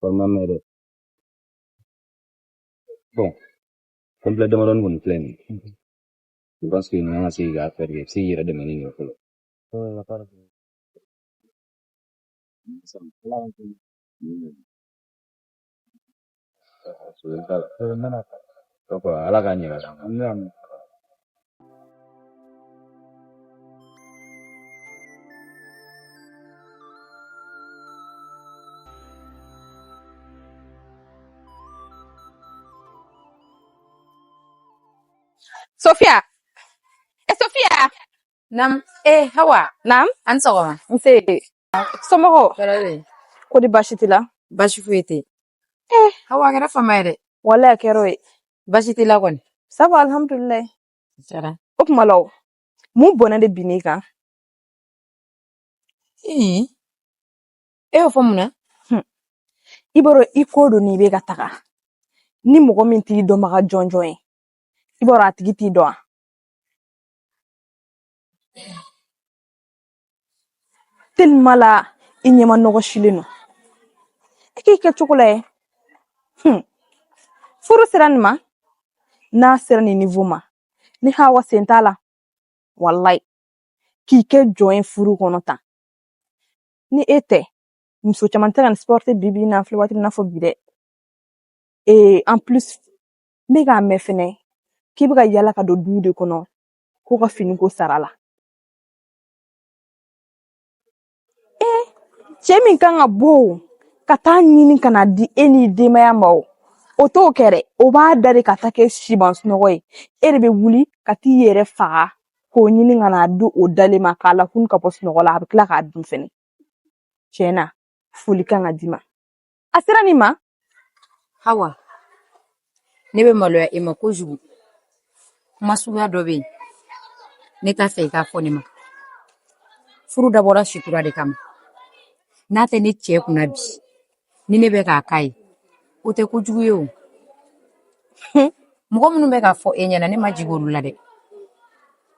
Forma mere. Bon, complètement dans une plaine. Je pense qu'il y a un signe à faire, si il y a des manières de faire. Ala ka ɲɛ ka Sophia. Sophia. Nam, Hawa. Nam. An sɔgɔma. Nse. Somɔgɔw. Kɛra Ko di baasi t'i la? baasi foyi tɛ. Hawa a kɛra fama ye dɛ. Walahi a kɛra o ye. Baasi t'i la kɔni. Ça va alhamdulilayi. Sara. O tuma la o, mun bɔnɛ de bin n'i kan? E y'o fɔ mun na? I b'a dɔn i ko don n'i bɛ ka taga. Ni mɔgɔ min t'i dɔnbaga jɔnjɔn ye, i b'a dɔn a tigi t'i dɔn wa? Tellement la i ɲɛma nɔgɔsilen don. I k'i kɛ cogo la ye. Furu sera nin ma, n'a sera nin niveau ma, ni Hawa sen t'a la, wallahi k'i kɛ jɔn ye furu kɔnɔ tan. Ni e tɛ, muso caman tɛ ka nin supporter bi bi in na, an filɛ waati min na fɔ bi dɛ. En plus, n bɛ k'a mɛn fɛnɛ k'i bɛ ka yala ka don du de kɔnɔ k'o ka finiko sara la. Cɛ min kan ka bɔ o, ka taa ɲini ka na di e n'i denbaya ma o t'o kɛ dɛ. O b'a da de ka taa kɛ sibansunɔgɔ ye. E de bɛ wuli ka t'i yɛrɛ faga k'o ɲini ka na di o dalen ma k'a lakunu ka bɔ sunɔgɔ la, a bɛ tila k'a dun fɛnɛ. Tiɲɛna, foli kan ka d'i ma. A sera nin ma? Hawa, ne bɛ maloya e ma kojugu. Kuma suguya dɔ bɛ yen. Ne t'a fɛ i k'a fɔ ne ma. Furu dabɔra sutura de kama. N'a tɛ ne cɛ kunna bi, ni ne bɛ k'a k'a ye, o tɛ kojugu ye o. Mɔgɔ minnu bɛ k'a fɔ e ɲɛna ne ma jigin olu la dɛ.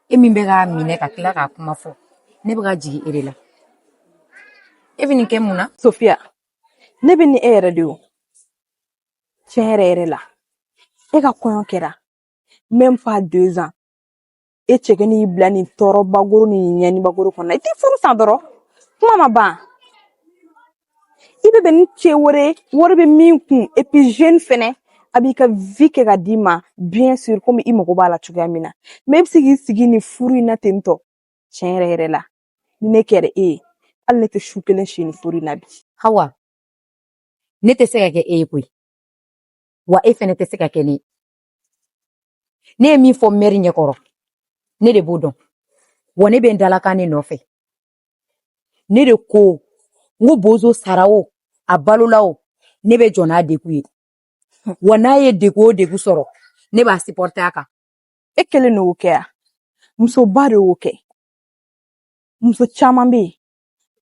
E min bɛ k'a minɛ ka tila k'a kuma fɔ, ne bɛ ka jigin e de la. E bɛ nin kɛ mun na? Sophia, ne bɛ ni e yɛrɛ de o. Tiɲɛ yɛrɛ yɛrɛ la. E ka kɔɲɔ kɛra même pas 2 ans. E cɛkɛ n'i bila nin tɔɔrɔbagoro ni ɲɛnibagoro kɔnɔ. I tɛ furu san dɔrɔn. Kuma ma ban. I bɛ bɛn ni cɛ wɛrɛ, wari bɛ min kun, et puis jeune fɛnɛ, a b'i ka vie kɛ ka d'i ma, bien sûr, comme i mago b'a la cogoya min na. Mais i bɛ se k'i sigi nin furu in na ten tɔ. Tiɲɛ yɛrɛ yɛrɛ la, ni ne kɛra e ye, hali ne tɛ su kelen si nin furu in na bi. Hawa, ne tɛ se ka kɛ e ye koyi. Wa e fɛnɛ tɛ se ka kɛ ne ye. Ne ye min fɔ mɛri ɲɛkɔrɔ, ne de b'o dɔn. Wa ne bɛ n dalakan ne nɔfɛ. Ne de ko, n ko bozo sara o, a balola o, ne bɛ jɔ n'a degun ye. Wa n'a ye degun o degun sɔrɔ, ne b'a supporter a kan. E kelen de y'o kɛ yan. Musoba de y'o kɛ. Muso caman bɛ yen,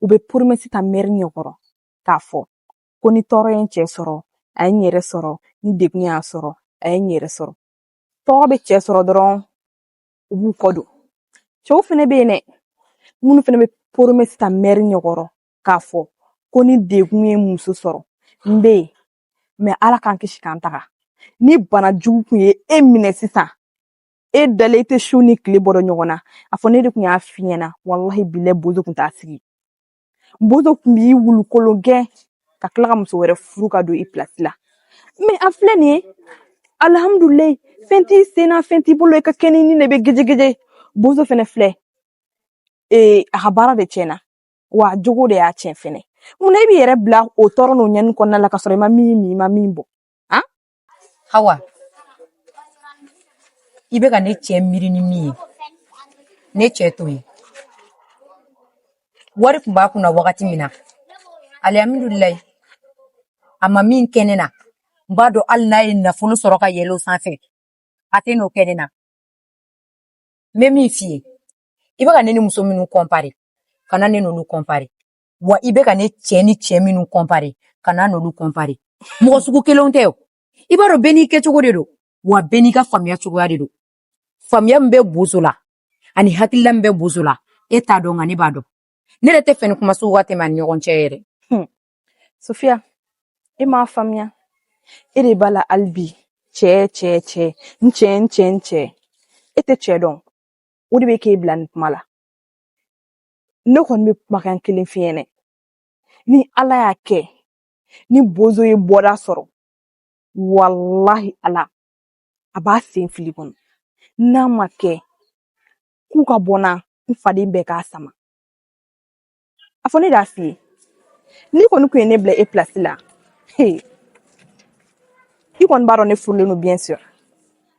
u bɛ promesse ta mɛri ɲɛkɔrɔ k'a fɔ ko ni tɔɔrɔ ye n cɛ sɔrɔ, a ye n yɛrɛ sɔrɔ, ni degun y'a sɔrɔ, a ye n yɛrɛ sɔrɔ. Tɔɔrɔ bɛ cɛ sɔrɔ dɔrɔn, u b'u kɔ don. Cɛw fɛnɛ bɛ yen dɛ, minnu fɛnɛ bɛ promesse ta mɛri ɲɛkɔrɔ k'a fɔ ko ni degun ye muso sɔrɔ, n bɛ yen, mais Ala k'an kisi k'an taga. Ni bana jugu kun ye e minɛ sisan, e dalen, i tɛ su ni tile bɔra ɲɔgɔn na, a fɔ ne de kun y'a f'i ɲɛna, wallahi bilahi bozo kun t'a sigi. Bozo kun b'i wulukolon gɛn ka tila ka muso wɛrɛ furu ka don i place la. Mais a filɛ nin ye, alhamdulilayi, fɛn t'i sen na, fɛn t'i bolo, i ka kɛnɛ ni de bɛ gejegeje. Bozo fɛnɛ filɛ, a ka baara de tiɲɛna, wa jogo de y'a tiɲɛ fɛnɛ. Munna i b'i yɛrɛ bila o tɔɔrɔ n'o ɲɛni kɔnɔna la ka sɔrɔ i ma min min, i ma min bɔ? Hawa, i bɛ ka ne cɛ miiri ni min ye, ne cɛ t'o ye. Wari kun b'a kunna wagati min na, alhamdulilayi, a ma min kɛ ne na, n b'a dɔn hali n'a ye nafolo sɔrɔ ka yɛlɛ o sanfɛ, a tɛ n'o kɛ ne na. N bɛ min f'i ye, i bɛ ka ne ni muso minnu comparer, ka na ne n'olu comparer. Wa i bɛ ka ne cɛ ni cɛ minnu comparer, ka na n'olu comparer. Mɔgɔ sugu kelenw tɛ o. I b'a dɔn bɛɛ n'i kɛcogo de don, wa bɛɛ n'i ka faamuya cogoya de don. Faamuya min bɛ bozo la, ani hakilila min bɛ bozo la, e t'a dɔn nka ne b'a dɔn. ne yɛrɛ tɛ fɛ ni kuma sugu ka tɛmɛ ani ɲɔgɔn cɛ yɛrɛ. Sofia, e m'a faamuya. E de b'a la hali bi cɛ n cɛ e tɛ cɛ dɔn o de bɛ k'e bila nin kuma la. Ne kɔni bɛ kumakan kelen f'i ɲɛna. Ni Ala y'a kɛ ni bozo ye bɔda sɔrɔ wallahi Ala a b'a sen fili kɔnɔ. N'a ma kɛ k'u ka bɔ n faden bɛɛ k'a sama. A fɔ ne d'a f'i ye n'i kɔni kun ye ne bila e place la i kɔni b'a dɔn ne furulen don bien sûr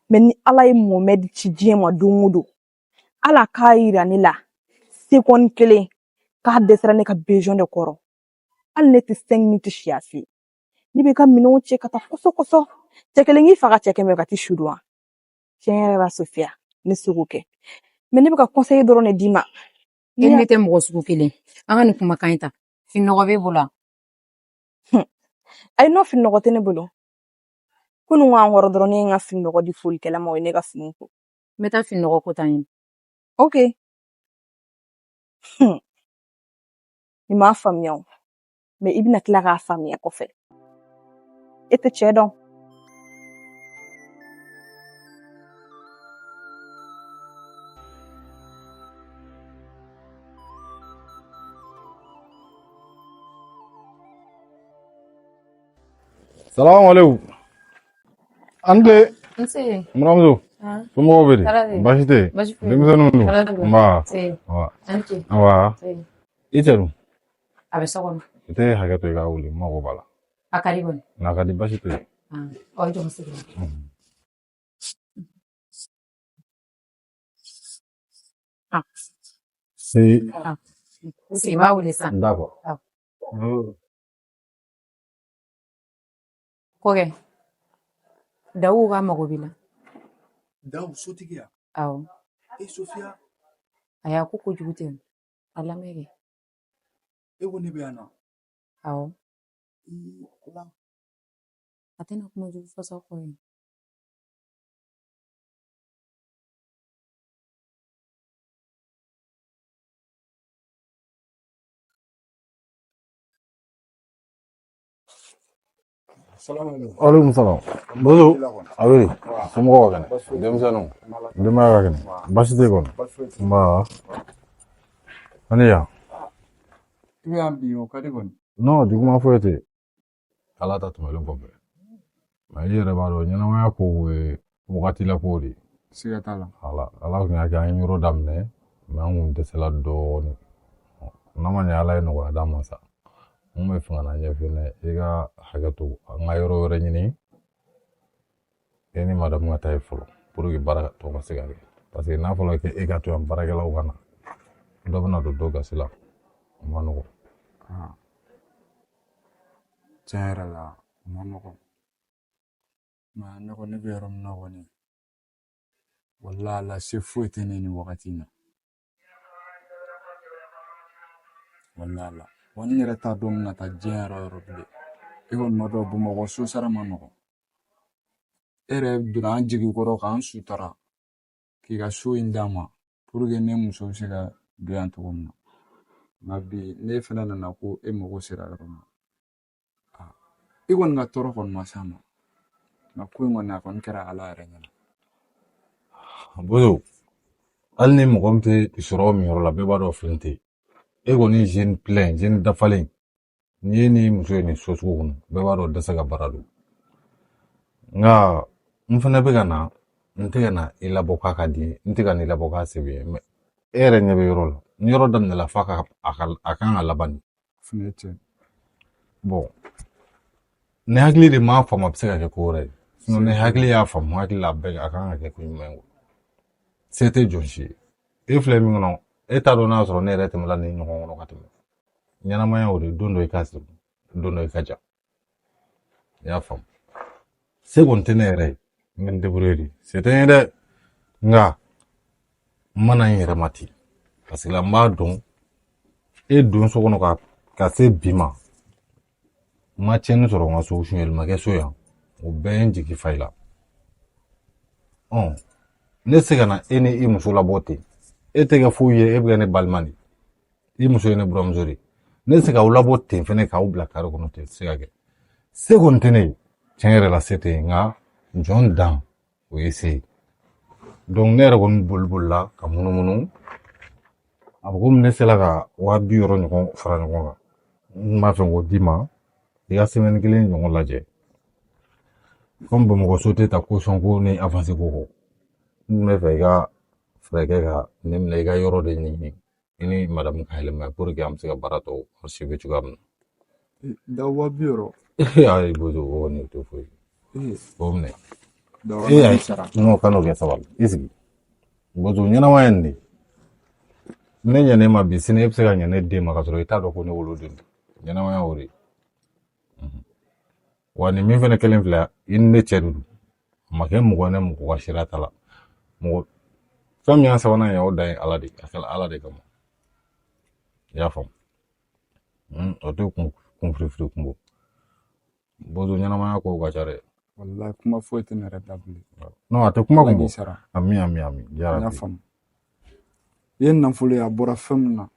mais ni Ala ye Mohamed ci diɲɛ ma don o don Ala k'a yira ne la seconde kelen k'a dɛsɛra ne ka besoin de kɔrɔ hali ne tɛ 5 minutes si a f'i ye ne bɛ ka minɛnw cɛ ka taa kɔsɔ cɛ kelen k'i fa ka cɛ kɛmɛ ka t'i sudu wa tiɲɛ yɛrɛ la Sofia ne se k'o kɛ mais ne bɛ ka conseiller dɔrɔn de d'i ma. E ne tɛ mɔgɔ sugu kelen an ka nin kumakan in ta finɔgɔ b'e bolo wa? ayi nɔ finɔgɔ tɛ ne bolo kunun k'an kɔrɔ dɔrɔn ne ye n ka finɔgɔ di folikɛla ma o ye ne ka fini ko. N bɛ taa finɔgɔ ko ta ɲini. Ok. I m'a faamuya o mais i bɛna tila k'a faamuya kɔfɛ e tɛ cɛ dɔn. Salamu alaikum. Ante. Nse. Muramuso. Somɔgɔw bɛ di? Baasi tɛ yen? Baasi foyi. Denmisɛnninw don? Nba. Awa. Awa. I cɛ dun? A bɛ so kɔnɔ. I tɛ hakɛ to i ka wuli n mago b'a la. A ka di kɔni. N'a ka di baasi tɛ yen. Ɔ jɔn sigi. Sigi b'a wele sisan. D'accord. Ko kɛ Dawu ka mago b'i la. Dawu sotigi ya? Awɔ. Sofia. A y'a ko kojugu tɛ a lamɛn kɛ. E ko ne bɛ yan nɔ? Awɔ. A tɛna kuma jugu fɔ sa kɔ ye. Alaikum salam. Bozo, a bɛ di? Somɔgɔw ka kɛnɛ? Denmisɛnninw? Denbaya ka kɛnɛ? Baasi tɛ yen kɔni? Nba. Ani yan? I bɛ yan bi o ka di kɔni? Non, juguman foyi tɛ yen. Ala ta tɛmɛlen kɔfɛ. Mais i yɛrɛ b'a dɔn ɲɛnamaya ko ye wagati la ko de. Siga t'a la. Ala kun y'a kɛ an ye yɔrɔ daminɛ mais an kun dɛsɛla dɔɔnin. N'a ma ɲɛ Ala ye nɔgɔya d'an ma sa. Mun bɛ fɛ ka na ɲɛfɛ ne i ka hakɛ to an ka yɔrɔ wɛrɛ ɲini e ni madamu ka taa ye fɔlɔ pour que baara tɔ ka se ka kɛ parce que n'a fɔra k'e ka to yan baarakɛlaw ka na dɔ bɛna don dɔ gasi la o ma nɔgɔn. Tiɲɛ yɛrɛ la o ma nɔgɔn mais ne kɔni bɛ yɔrɔ min na kɔni walahi lase foyi tɛ ne nin wagati in na walahi la wa n yɛrɛ t'a dɔn na taa diɲɛ yɔrɔ yɔrɔ bilen e kɔni ma dɔn Bamakɔ so sara ma nɔgɔn e yɛrɛ donna an jigi kɔrɔ k'an sutara k'i ka so in d'a ma pour que ne muso bɛ se ka don yan cogo min na nka bi ne fana nana ko e mago sera yɔrɔ ma i kɔni ka tɔɔrɔ kɔni ma s'a ma nka ko in kɔni a kɔni kɛra Ala yɛrɛ ɲɛna. Bozo hali ni mɔgɔ min tɛ sɔrɔ min yɔrɔ la bɛɛ b'a dɔn fɛn tɛ e kɔni jeune plein jeune dafalen n'i ye ni muso ye nin so sugu kɔnɔ bɛɛ b'a dɔn dɛsɛ ka baara don nka n fana bɛ ka na n tɛ ka na i labɔ k'a ka di n tɛ ka n'i labɔ k'a se bɛ ye mais e yɛrɛ ɲɛ bɛ yɔrɔ la ni yɔrɔ daminɛna f'a a kan ka laban de. Fini cɛ. Bon ne hakili de m'a faamu a bɛ se ka kɛ ko wɛrɛ ye sinon ne hakili y'a faamu hakili la bɛɛ a kan ka kɛ ko ɲuman ye se tɛ jɔn si ye e filɛ min kɔnɔ e t'a dɔn n'a sɔrɔ ne yɛrɛ tɛmɛla ni ɲɔgɔn kɔnɔ ka tɛmɛ ɲɛnamaya o de don dɔ i ka sigi don dɔ i ka ja i y'a faamu se kɔni tɛ ne yɛrɛ ye n bɛ n débrouiller de se tɛ n ye dɛ nka n mana n yɛrɛ ma ten parce que la n b'a dɔn e don so kɔnɔ ka se bi ma n ma tiɲɛni sɔrɔ n ka so suɲɛli so yan o bɛɛ ye n jigi fa i la ne se ka na e ni i muso labɔ ten e tɛ kɛ foyi ye e bɛ kɛ ne balima de i muso ye ne buramuso de ne se k'aw labɔ ten fɛnɛ k'aw bila kare kɔnɔ ten se ka kɛ se kɔni tɛ ne ye tiɲɛ yɛrɛ la se tɛ yen nka jɔn dan o ye se ye donc ne yɛrɛ kɔni bolibolila ka munumunu a fɔ komi ne sera ka 200 ɲɔgɔn fara ɲɔgɔn kan n b'a fɛ k'o d'i ma i ka semaine 1 ɲɔgɔn lajɛ comme Bamakɔ so tɛ ta caution ko ni avance ko kɔ n bɛ fɛ i ka fɛɛrɛ kɛ ka ne minɛ i ka yɔrɔ de ɲini i ni madame ka yɛlɛma pour que an bɛ se ka baara tɔw archiver cogoya min da 200 ayi bozo o kɔni tɛ foyi o minɛ da ayi sara n'o kan n'o kɛ sabali i sigi bozo ɲɛnama ye nin de ne ɲɛ ne ma bi sini e bɛ se ka ɲɛ ne den ma ka sɔrɔ i t'a dɔn ko ne woloden don ɲɛnamaya o de ye wa nin min fɛnɛ kelen filɛ i ni ne cɛ de don a ma kɛ mɔgɔ ne mɔgɔ ka sira ta la mɔgɔ fɛn min y'a sabanan ye o dan ye ala de a kɛla ala de kama i y'a faamu o tɛ kun firifiri kun bɔ bozo ɲɛnamaya kow ka ca dɛ wallahi kuma foyi tɛ ne yɛrɛ da bilen non a tɛ kuma kun Ala k'i bɔ sara ami n y'a jarabi faamu i ye nafolo ye a bɔra fɛn min na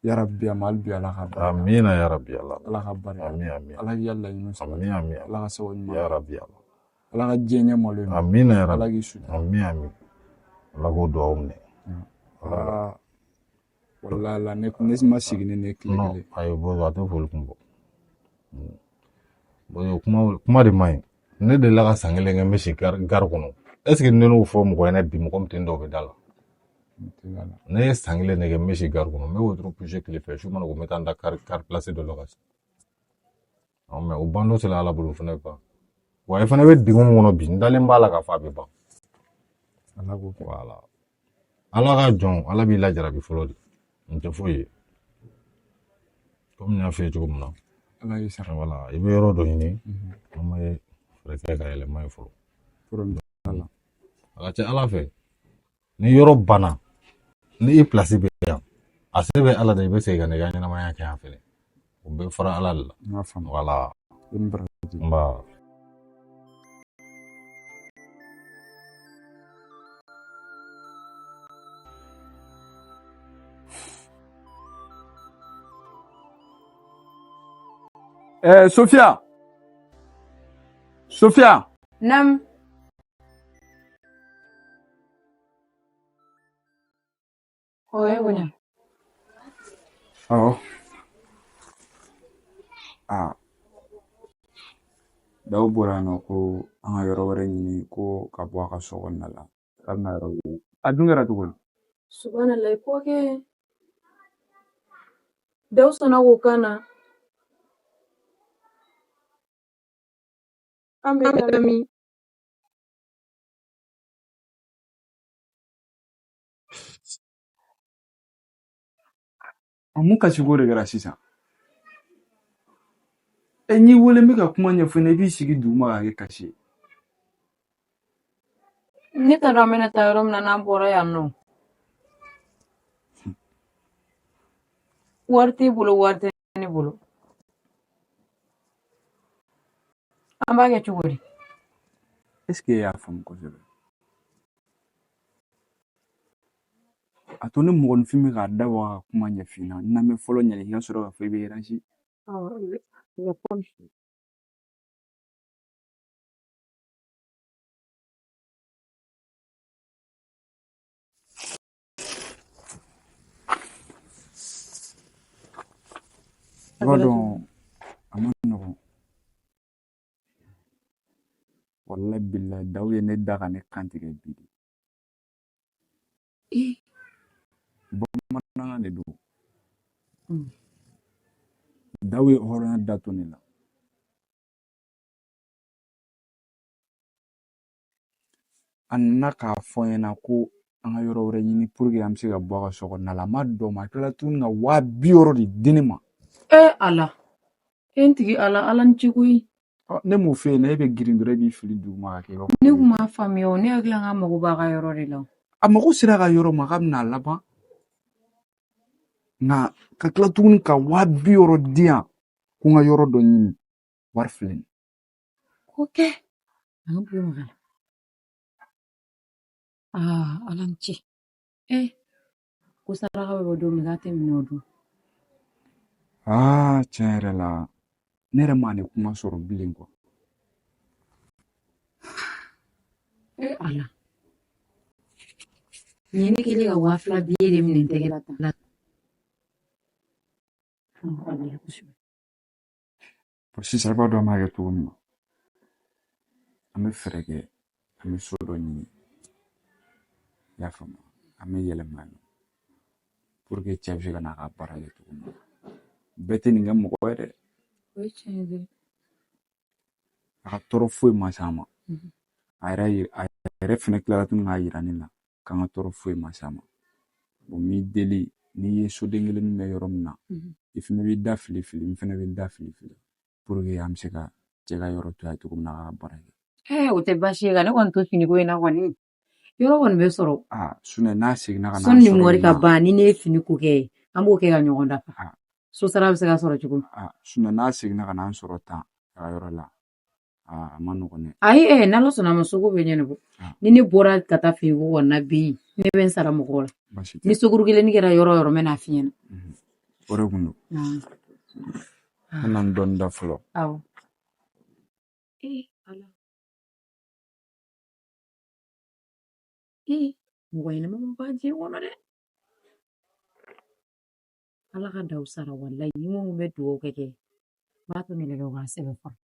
yarabi a ma hali bi ala ka barika amina yarabi ala ala ka barika ami ala k'i laɲini sɔrɔ ami ala ka sababu ɲuman yarabi ala ala ka diɲɛ ɲɛ malo ye amina ala yarabi k'i sutura ami ala k'o duwawu minɛ wallahi la ne ma sigi ni ne tile non kelen ayi bozo a tɛ foli kun bɔ bozo kuma de man ɲi ne delila ka san kelen kɛ n bɛ si gare kɔnɔ est ce que ne n'o fɔ mɔgɔ ɲɛna bi mɔgɔ min tɛ n dɔw bɛ da la ne ye san kelen de kɛ n bɛ si gare kɔnɔ n bɛ wotoro pousse tile fɛ su mana ko n bɛ taa n da kari place dɔ la ka se mais o ban dɔ sera ala bolo o fana bɛ ban wa i fana bɛ degun min kɔnɔ bi n dalen b'a la k'a fɔ a bɛ ban ala k'o kɛ voilà ala ka jɔn ala b'i lajarabi fɔlɔ de n tɛ foyi ye komi n y'a f'i ye cogo min na ala k'i sara voilà i bɛ yɔrɔ dɔ ɲini an bɛ fɛɛrɛ kɛ ka yɛlɛma ye fɔlɔ a ka ca ala fɛ ni yɔrɔ banna ni i place bɛ yan a se bɛ ala de i bɛ segin ka n'i ka ɲɛnamaya kɛ yan fɛnɛ o bɛ fara ala de la n y'a faamu voilà i ni baraji n b'a Sophia Nam. Oye, bueno. daw bɔra yan nɔ ko an ka yɔrɔ wɛrɛ ɲini ko ka bɔ a ka so kɔnɔna la a bɛna yɔrɔ ɲini a dun kɛra cogo di Subhanallah, ko kɛ Daw sɔnna k'o kan na. An bɛ lamɛn. mun kasiko de kɛra sisan n'i wele n bɛ ka kuma ɲɛfɔ ne i b'i sigi duguma k'a kɛ kasi ye Ne t'a dɔn an bɛna taa yɔrɔ min na n'an bɔra yan nɔ. Wari t'i bolo, wari tɛ ne bolo. An b'a kɛ cogo di? est ce que e y'a faamu kosɛbɛ a to ne mɔgɔninfin bɛ k'a dabɔ a ka kuma ɲɛfin na n'an bɛ fɔlɔ ɲɛli i ka sɔrɔ k'a fɔ i bɛ ransi i b'a dɔn a ma nɔgɔn wallahi billahi daw ye ne da ka ne kantigɛ bi de bamanankan de don daw ye hɔrɔnya da to ne la a nana k'a fɔ n ɲɛna ko an ka yɔrɔ wɛrɛ ɲini pour que an bɛ se ka bɔ a ka so kɔnɔna la a ma dɔn ma a tilala tuguni ka 200 de di ne ma Ala. E n tigi Ala, Ala ni ce koyi. ne m'o f'e ɲɛna e bɛ girin dɔrɔn e b'i fili duguma ka kɛ i b'a fɔ Ne kun m'a faamuya o. Ne hakili la n ka mago b'a ka yɔrɔ de la. a mago sera a ka yɔrɔ ma k'a bɛna a laban nka ka tila tuguni ka 200 di yan ko n ka yɔrɔ dɔ ɲini wari filɛ nin Ko kɛ. An ka bolo magana. Ala ni ce. Ko saraka bɛ bɔ don min k'a tɛ minɛ o don. tiɲɛ yɛrɛ la ne yɛrɛ ma ni kuma sɔrɔ bilen quoi. Ala ɲini kele ka waa fila biye de minɛ n tɛgɛ la tan sisan i b'a dɔn an b'a kɛ cogo min na an bɛ fɛɛrɛ kɛ an bɛ so dɔ ɲini i y'a faamu an bɛ yɛlɛma yen pour que cɛ bɛ se ka n'a ka baara kɛ cogo min na bɛɛ tɛ nin kɛ mɔgɔ ye dɛ o ye tiɲɛ ye dɛ a ka tɔɔrɔ foyi ma s'a ma a yɛrɛ fɛnɛ tilara tuguni k'a yira ne la k'an ka tɔɔrɔ foyi ma s'a ma n'i deli n'i ye soden kelen bɛ yɔrɔ min na i fɛnɛ b'i da fili n fɛnɛ bɛ da fili pour que an bɛ se ka cɛ ka yɔrɔ to yen cogo min na a ka baara kɛ o tɛ baasi ye ka ne kɔni to finiko in na kɔni yɔrɔ kɔni bɛ sɔrɔ n'a seginna ka na sɔnni mɔri ka ban ni ne ye fini ko kɛ an b'o kɛ ka ɲɔgɔn dafa so sara bɛ se ka sɔrɔ cogo min n'a seginna ka na an sɔrɔ tan a ka yɔrɔ la a ma nɔgɔn dɛ ayi n'ala sɔnna a ma sogo bɛ ɲɛnabɔ ni ne bɔra ka taa finiko kɔni na bi ne bɛ n sara mɔgɔw la ni soguru kelen kɛra yɔrɔ yɔrɔ mɛ n'a fi ɲɛna o de kun don an na dɔɔni da fɔlɔ awɔ ala mɔgɔ ɲɛnama ma ban diɲɛ kɔnɔ dɛ ala ka daw sara walayi ni mun bɛ dugawu kɛ b'a to ne yɛrɛ bɛ waa sɛbɛn fɔlɔ